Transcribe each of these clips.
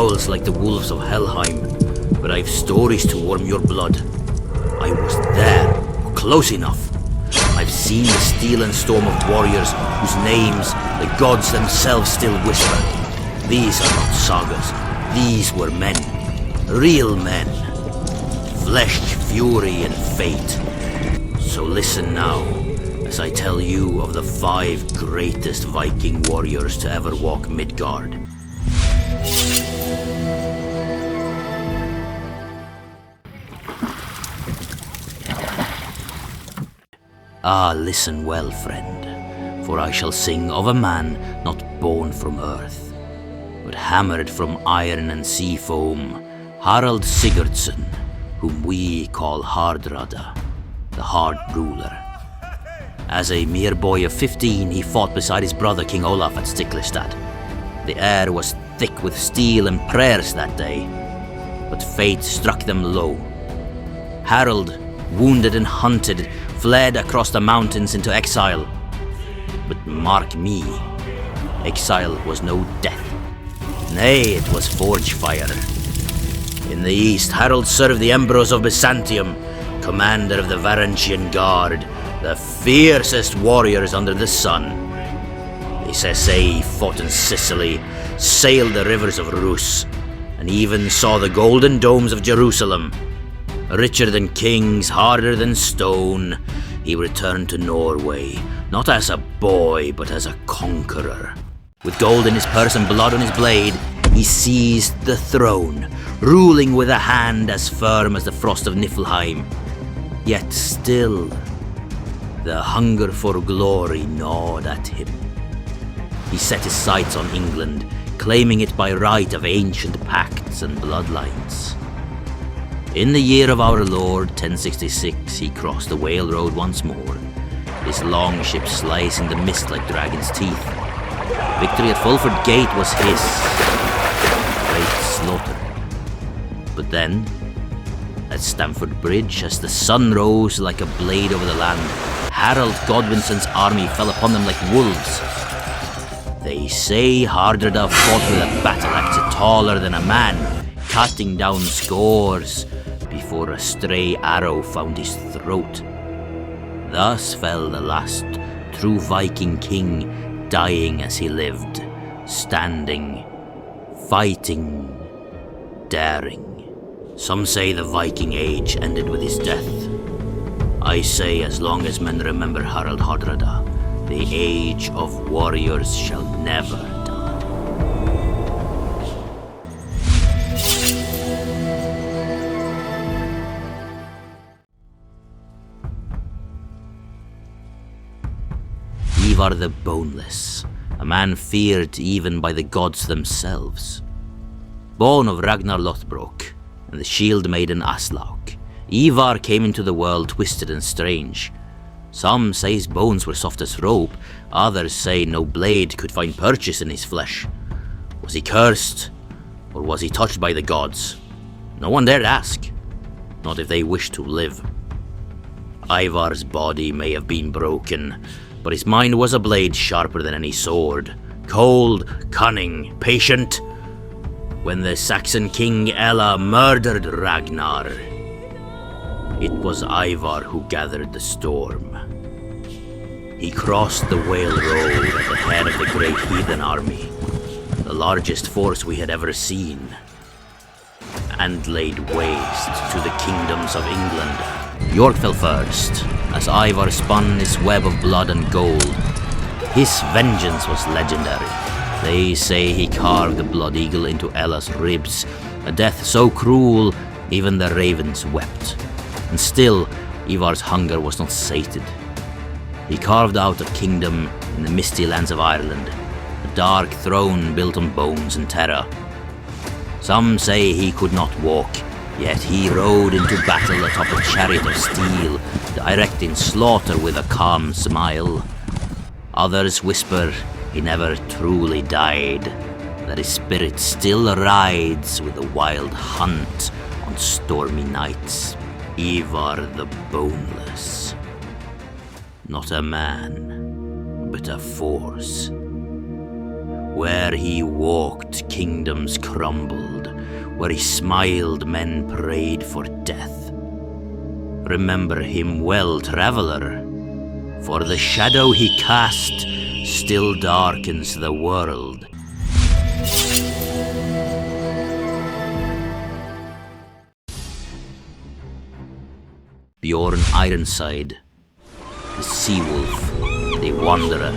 growls like the wolves of Helheim, but I've stories to warm your blood. I was there, close enough. I've seen the steel and storm of warriors whose names the gods themselves still whisper. These are not sagas. These were men. Real men. Flesh, fury, and fate. So listen now, as I tell you of the 5 greatest Viking warriors to ever walk Midgard. Ah, listen well, friend, for I shall sing of a man not born from earth, but hammered from iron and sea foam, Harald Sigurson, whom we call Hardrada, the Hard Ruler. As a mere boy of 15, he fought beside his brother King Olaf at Stiklestad. The air was thick with steel and prayers that day, but fate struck them low. Harald, wounded and hunted, fled across the mountains into exile. But mark me, exile was no death. Nay, it was forge fire. In the east, Harald served the Emperors of Byzantium, commander of the Varangian Guard, the fiercest warriors under the sun. His SA fought in Sicily, sailed the rivers of Rus, and even saw the golden domes of Jerusalem. Richer than kings, harder than stone, he returned to Norway, not as a boy, but as a conqueror. With gold in his purse and blood on his blade, he seized the throne, ruling with a hand as firm as the frost of Niflheim. Yet still, the hunger for glory gnawed at him. He set his sights on England, claiming it by right of ancient pacts and bloodlines. In the year of our Lord, 1066, he crossed the Whale Road once more, his long ship slicing the mist like dragon's teeth. Victory at Fulford Gate was his. Great slaughter. But then, at Stamford Bridge, as the sun rose like a blade over the land, Harold Godwinson's army fell upon them like wolves. They say Hardrada fought with a battle axe taller than a man, cutting down scores before a stray arrow found his throat. Thus fell the last true Viking king, dying as he lived, standing, fighting, daring. Some say the Viking Age ended with his death. I say as long as men remember Harald Hardrada, the age of warriors shall never die. Ivar the Boneless, a man feared even by the gods themselves. Born of Ragnar Lothbrok and the shield maiden Aslaug, Ivar came into the world twisted and strange. Some say his bones were soft as rope, others say no blade could find purchase in his flesh. Was he cursed, or was he touched by the gods? No one dared ask, not if they wished to live. Ivar's body may have been broken, but his mind was a blade sharper than any sword, cold, cunning, patient. When the Saxon king Ella murdered Ragnar, it was Ivar who gathered the storm. He crossed the Whale Road at the head of the great heathen army, the largest force we had ever seen, and laid waste to the kingdoms of England. York fell first, as Ivar spun his web of blood and gold. His vengeance was legendary. They say he carved the blood eagle into Ella's ribs, a death so cruel even the ravens wept. And still, Ivar's hunger was not sated. He carved out a kingdom in the misty lands of Ireland, a dark throne built on bones and terror. Some say he could not walk, yet he rode into battle atop a chariot of steel, directing slaughter with a calm smile. Others whisper he never truly died, that his spirit still rides with the wild hunt on stormy nights. Ivar the Boneless. Not a man, but a force. Where he walked, kingdoms crumbled. Where he smiled, men prayed for death. Remember him well, traveler, for the shadow he cast still darkens the world. Bjorn Ironside, the sea wolf, the wanderer,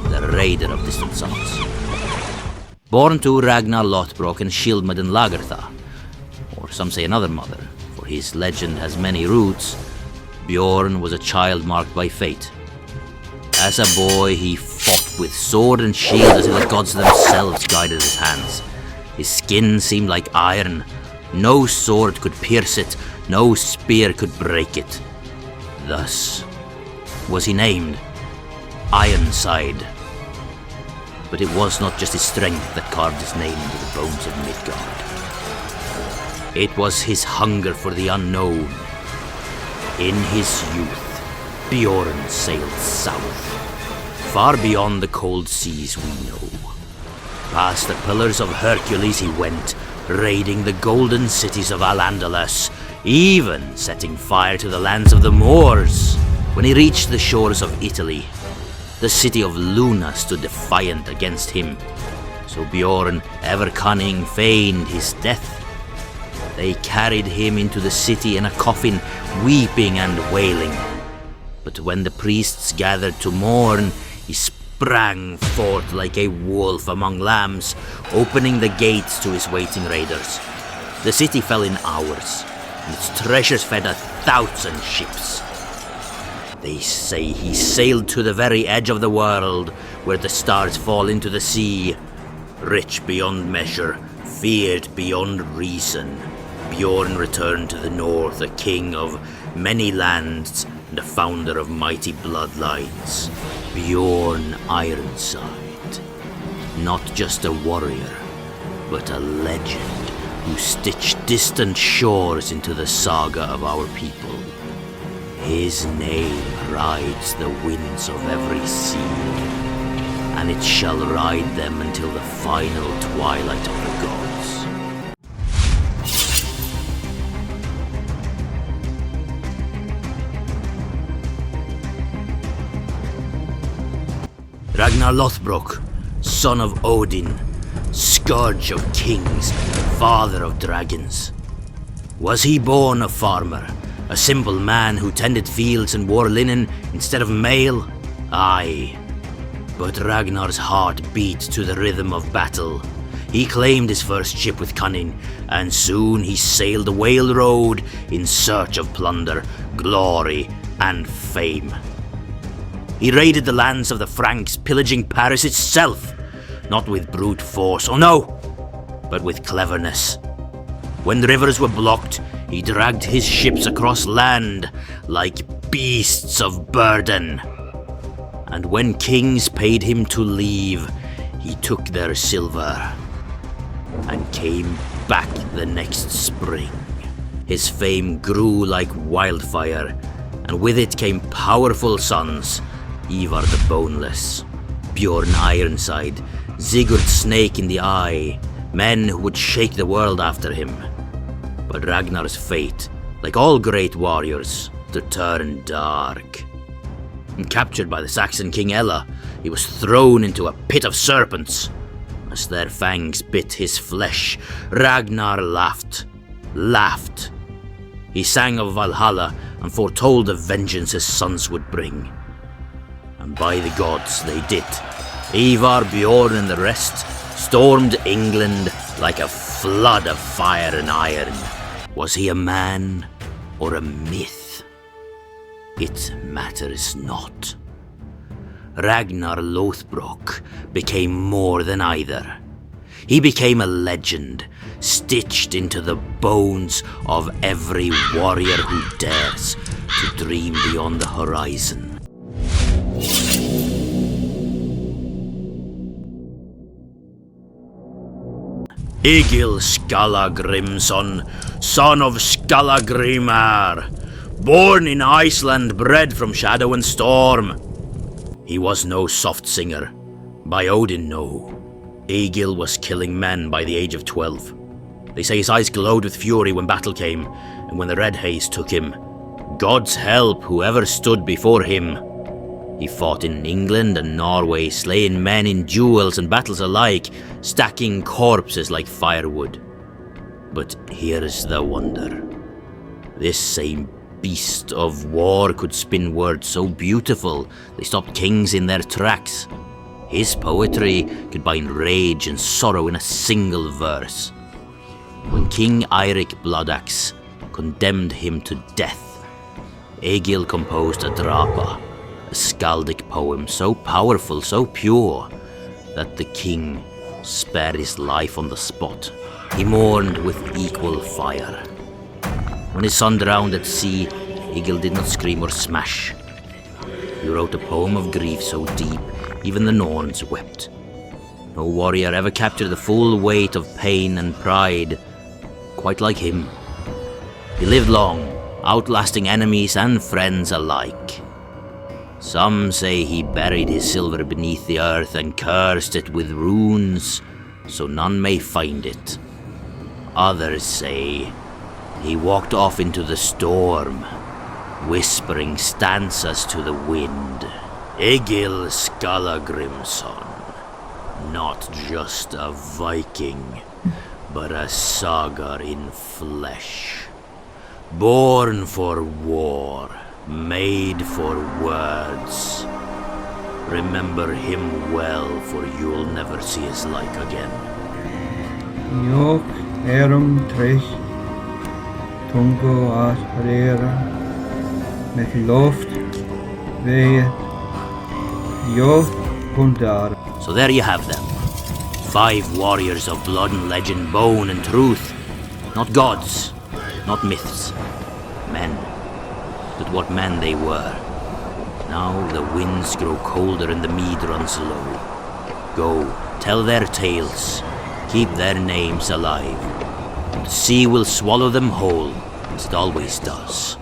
the raider of distant summits. Born to Ragnar Lothbrok and Shieldmaiden Lagertha, or some say another mother, for his legend has many roots, Bjorn was a child marked by fate. As a boy, he fought with sword and shield as if the gods themselves guided his hands. His skin seemed like iron. No sword could pierce it, no spear could break it. Thus was he named Ironside. But it was not just his strength that carved his name into the bones of Midgard. It was his hunger for the unknown. In his youth, Bjorn sailed south, far beyond the cold seas we know. Past the Pillars of Hercules he went, raiding the golden cities of Al-Andalus, even setting fire to the lands of the Moors. When he reached the shores of Italy, the city of Luna stood defiant against him. So Bjorn, ever cunning, feigned his death. They carried him into the city in a coffin, weeping and wailing. But when the priests gathered to mourn, he sprang forth like a wolf among lambs, opening the gates to his waiting raiders. The city fell in hours, and its treasures fed 1,000 ships. They say he sailed to the very edge of the world, where the stars fall into the sea. Rich beyond measure, feared beyond reason, Bjorn returned to the north, a king of many lands and a founder of mighty bloodlines. Bjorn Ironside. Not just a warrior, but a legend who stitched distant shores into the saga of our people. His name rides the winds of every sea, and it shall ride them until the final twilight of the gods. Ragnar Lothbrok, son of Odin, scourge of kings, father of dragons. Was he born a farmer? A simple man who tended fields and wore linen instead of mail? Aye. But Ragnar's heart beat to the rhythm of battle. He claimed his first ship with cunning, and soon he sailed the Whale Road in search of plunder, glory, and fame. He raided the lands of the Franks, pillaging Paris itself, not with brute force, oh no, but with cleverness. When the rivers were blocked, he dragged his ships across land like beasts of burden. And when kings paid him to leave, he took their silver and came back the next spring. His fame grew like wildfire, and with it came powerful sons, Ivar the Boneless, Bjorn Ironside, Sigurd Snake in the Eye, men who would shake the world after him. But Ragnar's fate, like all great warriors, to turn dark. And captured by the Saxon king Ella, he was thrown into a pit of serpents. As their fangs bit his flesh, Ragnar laughed. He sang of Valhalla and foretold the vengeance his sons would bring. And by the gods they did. Ivar, Bjorn and the rest stormed England like a flood of fire and iron. Was he a man or a myth? It matters not. Ragnar Lothbrok became more than either. He became a legend, stitched into the bones of every warrior who dares to dream beyond the horizon. Igel Scala Grimson, son of Scala Grimar, born in Iceland, bred from shadow and storm. He was no soft singer, by Odin no, Igel was killing men by the age of 12. They say his eyes glowed with fury when battle came, and when the red haze took him, God's help whoever stood before him. He fought in England and Norway, slaying men in duels and battles alike, stacking corpses like firewood. But here's the wonder. This same beast of war could spin words so beautiful they stopped kings in their tracks. His poetry could bind rage and sorrow in a single verse. When King Eirik Bloodaxe condemned him to death, Egil composed a drapa, a skaldic poem so powerful, so pure, that the king spared his life on the spot. He mourned with equal fire. When his son drowned at sea, Igel did not scream or smash. He wrote a poem of grief so deep, even the Norns wept. No warrior ever captured the full weight of pain and pride quite like him. He lived long, outlasting enemies and friends alike. Some say he buried his silver beneath the earth and cursed it with runes, so none may find it. Others say he walked off into the storm, whispering stanzas to the wind. Igel Scala Grimson, not just a Viking, but a saga in flesh. Born for war, made for words. Remember him well, for you'll never see his like again. Yok trich, tungo at harera, met loft, veje, yok kundar. So there you have them. 5 warriors of blood and legend, bone and truth. Not gods, not myths. Men. But what men they were. Now the winds grow colder and the mead runs low. Go, tell their tales. Keep their names alive. The sea will swallow them whole, as it always does.